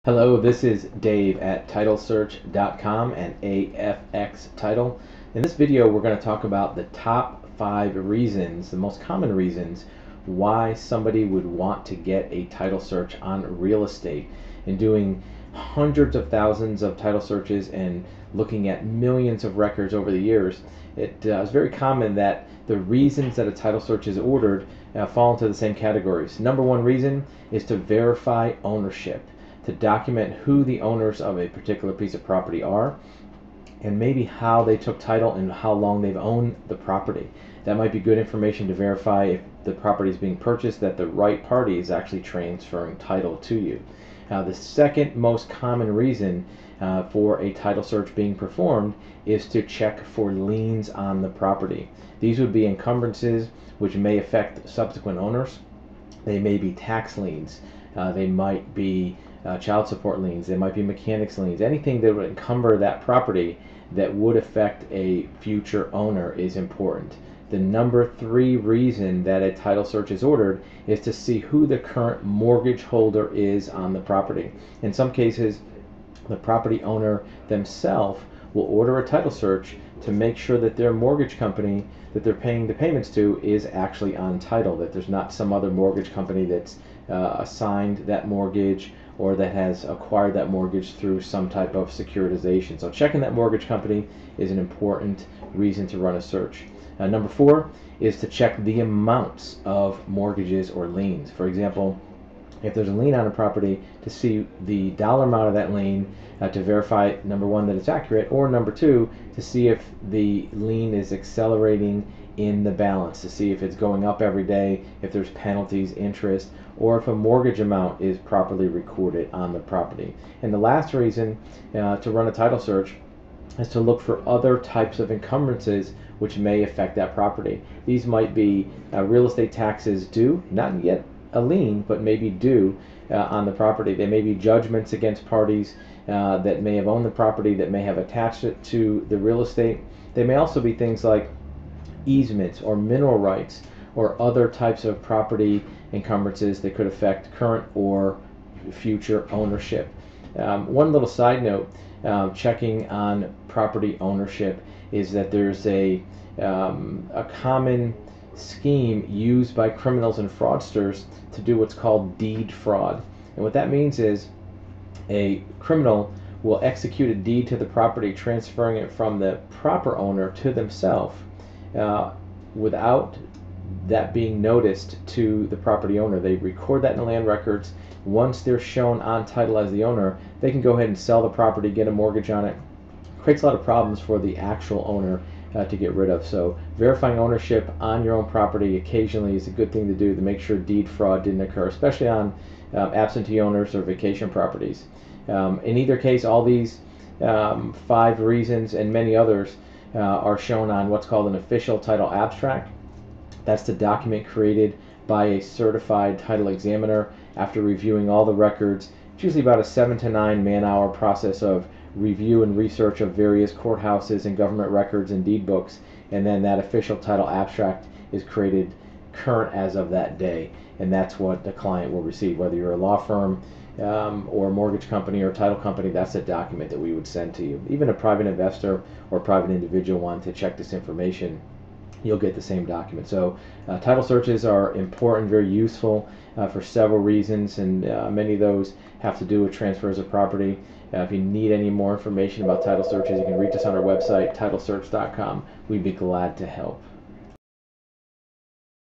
Hello, this is Dave at TitleSearch.com and AFX Title. In this video, we're going to talk about the top 5 reasons, the most common reasons, why somebody would want to get a title search on real estate. In doing hundreds of thousands of title searches and looking at millions of records over the years, it is very common that the reasons that a title search is ordered fall into the same categories. Number one reason is to verify ownership, to document who the owners of a particular piece of property are, and maybe how they took title and how long they've owned the property. That might be good information to verify if the property is being purchased, that the right party is actually transferring title to you. Now, the second most common reason for a title search being performed is to check for liens on the property. These would be encumbrances, which may affect subsequent owners. They may be tax liens. They might be child support liens. They might be mechanics liens. Anything that would encumber that property that would affect a future owner is important. The number 3 reason that a title search is ordered is to see who the current mortgage holder is on the property. In some cases, the property owner themselves will order a title search to make sure that their mortgage company that they're paying the payments to is actually on title, that there's not some other mortgage company that's assigned that mortgage or that has acquired that mortgage through some type of securitization. So checking that mortgage company is an important reason to run a search. Number 4 is to check the amounts of mortgages or liens. For example, if there's a lien on a property, to see the dollar amount of that lien to verify, number 1, that it's accurate, or number 2, to see if the lien is accelerating in the balance, to see if it's going up every day, if there's penalties, interest, or if a mortgage amount is properly recorded on the property. And the last reason to run a title search is to look for other types of encumbrances which may affect that property. These might be real estate taxes due, not yet a lien, but maybe due on the property. They may be judgments against parties that may have owned the property, that may have attached it to the real estate. They may also be things like easements or mineral rights or other types of property encumbrances that could affect current or future ownership. One little side note, checking on property ownership, is that there's a common scheme used by criminals and fraudsters to do what's called deed fraud. And what that means is a criminal will execute a deed to the property, transferring it from the proper owner to themselves without that being noticed to the property owner. They record that in the land records. Once they're shown on title as the owner, they can go ahead and sell the property, get a mortgage on it. Creates a lot of problems for the actual owner to get rid of. So verifying ownership on your own property occasionally is a good thing to do to make sure deed fraud didn't occur, especially on absentee owners or vacation properties. In either case, all these 5 reasons and many others are shown on what's called an official title abstract. That's the document created by a certified title examiner after reviewing all the records. It's usually about a 7 to 9 man-hour process of review and research of various courthouses and government records and deed books, and then that official title abstract is created current as of that day, and that's what the client will receive. Whether you're a law firm or a mortgage company or a title company, that's a document that we would send to you. Even a private investor or private individual wanting to check this information, you'll get the same document. So title searches are important, very useful for several reasons, and many of those have to do with transfers of property. If you need any more information about title searches, you can reach us on our website, TitleSearch.com. We'd be glad to help.